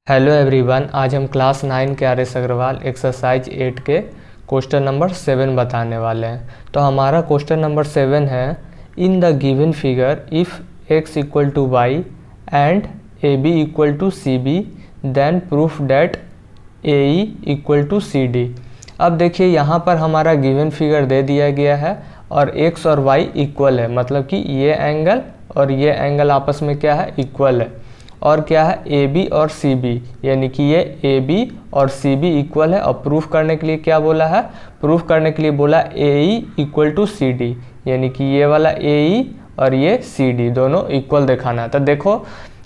Hello everyone, आज हम class 9 के आर.एस. अग्रवाल एक्सरसाइज 8 के क्वेश्चन नंबर 7 बताने वाले हैं। तो हमारा क्वेश्चन नंबर 7 है, in the given figure if x equal to y and A B equal to C B then proof that A E equal to C D. अब देखिए यहाँ पर हमारा गिवन फिगर दे दिया गया है और x और y इक्वल है, मतलब कि ये एंगल और ये एंगल आपस में क्या है, इक्वल है। और क्या है, ए बी और सी बी, यानी कि ये ए बी और सी बी इक्वल है। और प्रूफ करने के लिए क्या बोला है, प्रूफ करने के लिए बोला A E equal to C D, यानी कि ये वाला ए ई और ये सी डी दोनों इक्वल दिखाना है। तो देखो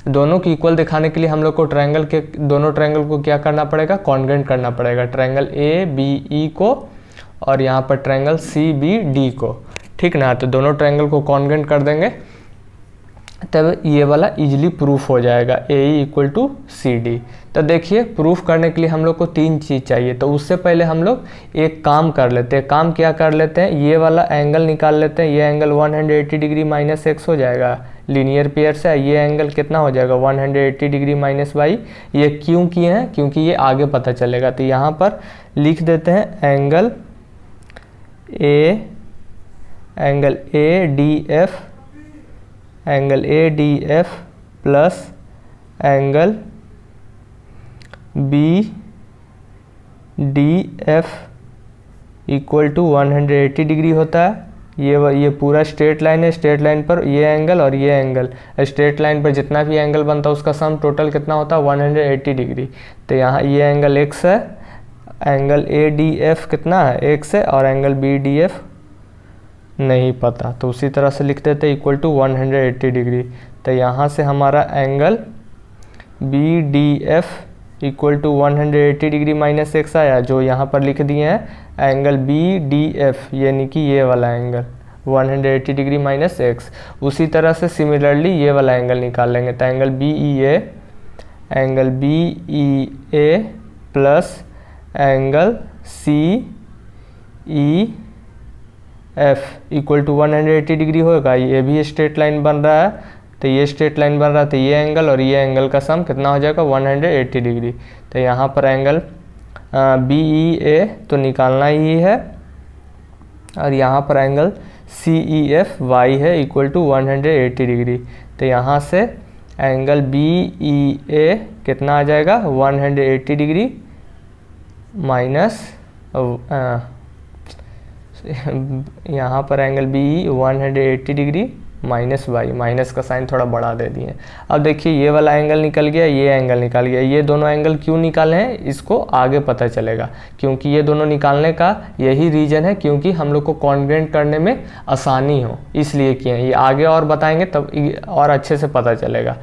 दोनों की इक्वल दिखाने के लिए हम लोग को ट्रायंगल के दोनों ट्रायंगल को क्या करना पड़ेगा, कॉन्ग्रुएंट करना पड़ेगा, ट्रायंगल ए बी ई को और यहाँ पर ट्रायंगल सी बी डी को, ठीक ना। तो दोनों ट्रायंगल को कॉन्ग्रुएंट कर देंगे तब ये वाला इजीली प्रूफ हो जाएगा, A E equal to C D. तो देखिए प्रूफ करने के लिए हम लोग को 3 चीज़ चाहिए। तो उससे पहले हम लोग एक काम कर लेते हैं। काम क्या कर लेते हैं, ये वाला एंगल निकाल लेते हैं। ये एंगल 180 डिग्री माइनस एक्स हो जाएगा लीनियर पेयर से। ये एंगल कितना हो जाएगा, 180 डिग्री माइनस वाई। ये क्यों किए हैं, क्योंकि ये आगे पता चलेगा। तो यहाँ पर लिख देते हैं angle A D F, angle A D F plus angle B D F equal to 180 degree होता है। ये पूरा स्ट्रेट लाइन है, स्ट्रेट लाइन पर ये एंगल और ये एंगल, स्ट्रेट लाइन पर जितना भी एंगल बनता है उसका सम टोटल कितना होता है, 180 डिग्री। तो यहाँ ये एंगल x है, एंगल ए डी एफ कितना है, x है, और एंगल बी डी एफ नहीं पता, तो उसी तरह से लिख देते इक्वल टू 180 डिग्री। तो यहाँ से हमारा angle B D F equal to 180 degree minus x आया, जो यहाँ पर लिख दिए हैं एंगल बी डी एफ, यानी कि ये वाला एंगल 180 डिग्री माइनस एक्स। उसी तरह से सिमिलरली ये वाला एंगल निकाल लेंगे। तो angle B E A plus angle C E F equal to 180 degree होगा। ये भी स्ट्रेट लाइन बन रहा है, तो ये स्ट्रेट लाइन बन रहा है, तो ये एंगल और ये एंगल का सम कितना हो जाएगा, 180 डिग्री। तो यहाँ पर एंगल बी ई ए तो निकालना ही है, और यहाँ पर angle C E F y है इक्वल टू 180 डिग्री। तो यहाँ से एंगल बी ई ए कितना आ जाएगा, 180 डिग्री माइनस यहाँ पर angle B 180 degree minus y, minus का साइन थोड़ा बढ़ा दे दिए। अब देखिए ये वाला एंगल निकल गया, ये एंगल निकल गया। ये दोनों एंगल क्यों निकाले हैं, इसको आगे पता चलेगा, क्योंकि ये दोनों निकालने का यही रीज़न है, क्योंकि हम लोग को कॉन्ग्रुएंट करने में आसानी हो, इसलिए किए हैं। ये आगे और बताएंगे तब और अच्छे से पता चलेगा।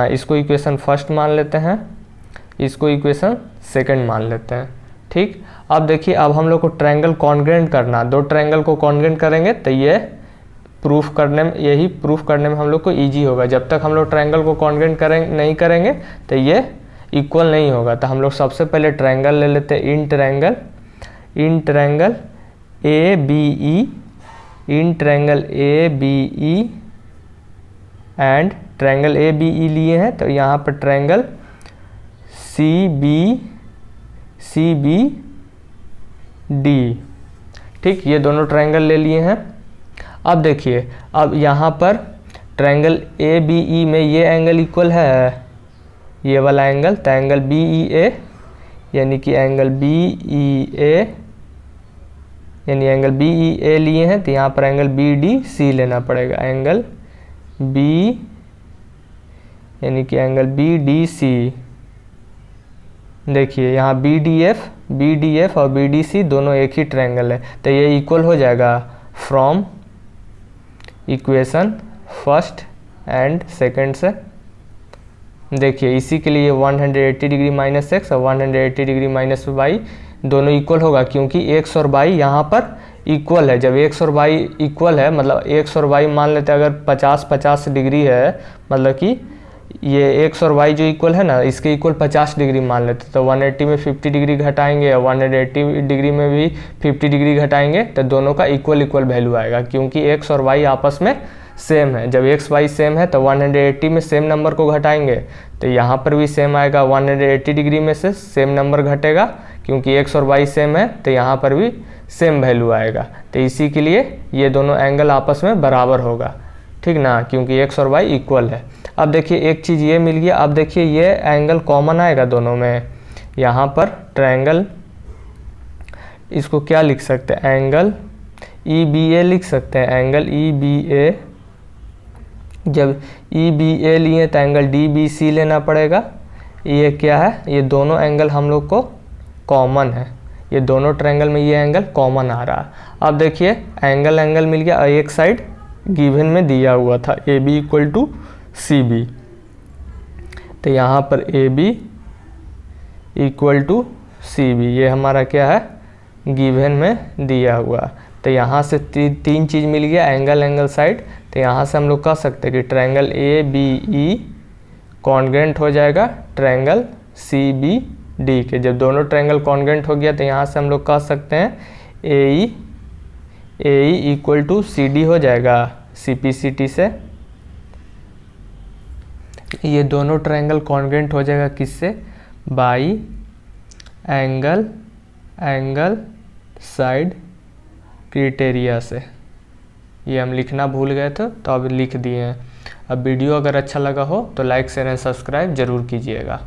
इसको इक्वेशन फर्स्ट मान लेते हैं, इसको इक्वेशन सेकेंड मान लेते हैं, ठीक। अब देखिए अब हम लोग को ट्रायंगल कॉन्ग्रुएंट करना, दो ट्रायंगल को कॉन्ग्रुएंट करेंगे तो ये प्रूफ करने में, यही प्रूफ करने में हम लोग को इजी होगा। जब तक हम लोग ट्रायंगल को कॉन्ग्रुएंट नहीं करेंगे तो ये इक्वल नहीं होगा। तो हम लोग सबसे पहले ट्रायंगल ले लेते हैं, in triangle A B E, in triangle A B E and triangle A B E लिए हैं, तो यहाँ पर ट्रायंगल सी बी डी, ठीक। ये दोनों ट्रायंगल ले लिए हैं। अब देखिए अब यहाँ पर ट्रायंगल ए बी ई में ये एंगल इक्वल है, ये वाला एंगल, तो एंगल बी ई ए, यानी कि एंगल बी ई ए, यानी एंगल बी ई ए लिए हैं, तो यहाँ पर एंगल बी डी सी लेना पड़ेगा। एंगल बी यानी कि एंगल बी डी सी, देखिए यहाँ बी डी एफ और बी डी सी दोनों एक ही ट्रायंगल है, तो ये इक्वल हो जाएगा from equation first and second से। देखिए इसी के लिए 180 डिग्री माइनस एक्स और 180 डिग्री माइनस वाई दोनों इक्वल होगा, क्योंकि एक्स और वाई यहाँ पर इक्वल है। जब एक्स और वाई इक्वल है, मतलब एक्स और वाई मान लेते हैं अगर 50-50 डिग्री है, मतलब कि ये एक्स और वाई जो इक्वल है ना, इसके इक्वल 50 डिग्री मान लेते, तो 180 में 50 डिग्री घटाएंगे और 180 डिग्री में भी 50 डिग्री घटाएंगे, तो दोनों का इक्वल वैल्यू आएगा, क्योंकि एक्स और वाई आपस में सेम है। जब एक्स वाई सेम है तो 180 में सेम नंबर को घटाएंगे तो यहाँ पर भी सेम आएगा, 180 डिग्री में से सेम नंबर घटेगा, क्योंकि एक्स और वाई सेम है तो यहाँ पर भी सेम वैल्यू आएगा। तो इसी के लिए ये दोनों एंगल आपस में बराबर होगा, ठीक ना, क्योंकि एक्स और वाई इक्वल है। अब देखिए एक चीज़ ये मिल गया। अब देखिए ये एंगल कॉमन आएगा दोनों में, यहाँ पर ट्रायंगल, इसको क्या लिख सकते हैं, एंगल EBA लिख सकते हैं, एंगल EBA। जब EBA लिए तो एंगल DBC लेना पड़ेगा। ये क्या है, ये दोनों एंगल हम लोग को कॉमन है, ये दोनों ट्रायंगल में ये एंगल कॉमन आ रहा है। अब देखिए एंगल मिल गया, एक साइड गिवन में दिया हुआ था AB इक्वल टू CB, तो यहाँ पर AB इक्वल टू CB, ये हमारा क्या है, गिवन में दिया हुआ। तो यहाँ से तीन चीज़ मिल गया, एंगल साइड। तो यहाँ से हम लोग कह सकते हैं कि ट्रायंगल ABE कॉन्ग्रेंट हो जाएगा ट्रायंगल CBD के। जब दोनों ट्रायंगल कॉन्ग्रेंट हो गया तो यहाँ से हम लोग कह सकते हैं AE इक्वल टू CD हो जाएगा CPCT से। ये दोनों ट्रायंगल कॉन्ग्रेंट हो जाएगा किससे, बाई एंगल साइड क्राइटेरिया से। ये हम लिखना भूल गए थे तो अब लिख दिए हैं। अब वीडियो अगर अच्छा लगा हो तो लाइक शेयर एंड सब्सक्राइब जरूर कीजिएगा।